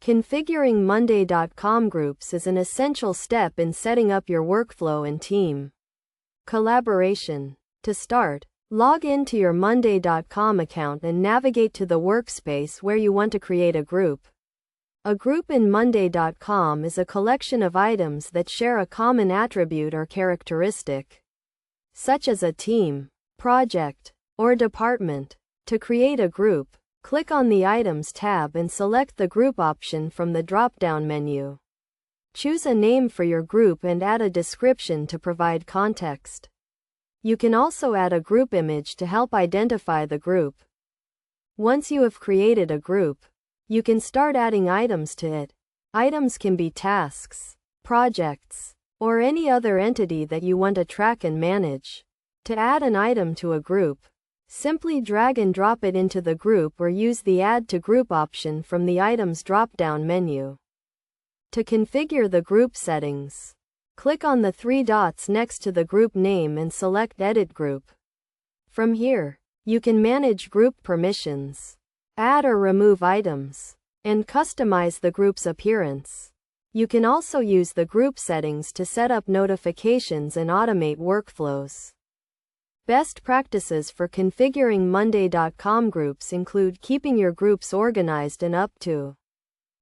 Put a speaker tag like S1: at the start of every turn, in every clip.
S1: Configuring Monday.com groups is an essential step in setting up your workflow and team collaboration. To start, log into your Monday.com account and navigate to the workspace where you want to create a group. A group in Monday.com is a collection of items that share a common attribute or characteristic, such as a team, project, or department. To create a group, click on the Items tab and select the Group option from the drop-down menu. Choose a name for your group and add a description to provide context. You can also add a group image to help identify the group. Once you have created a group, you can start adding items to it. Items can be tasks, projects, or any other entity that you want to track and manage. To add an item to a group, simply drag and drop it into the group or use the Add to Group option from the Items drop-down menu. To configure the group settings, click on the three dots next to the group name and select Edit Group. From here, you can manage group permissions, add or remove items, and customize the group's appearance. You can also use the group settings to set up notifications and automate workflows. Best practices for configuring Monday.com groups include keeping your groups organized and up to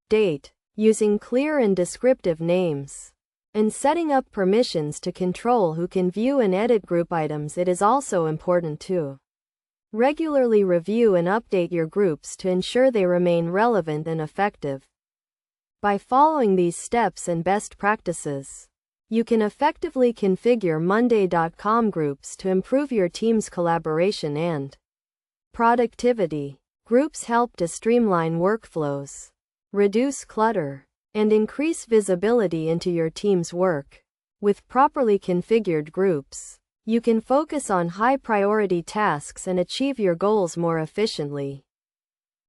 S1: date, using clear and descriptive names, and setting up permissions to control who can view and edit group items. It is also important to regularly review and update your groups to ensure they remain relevant and effective. By following these steps and best practices, you can effectively configure Monday.com groups to improve your team's collaboration and productivity. Groups help to streamline workflows, reduce clutter, and increase visibility into your team's work. With properly configured groups, you can focus on high-priority tasks and achieve your goals more efficiently.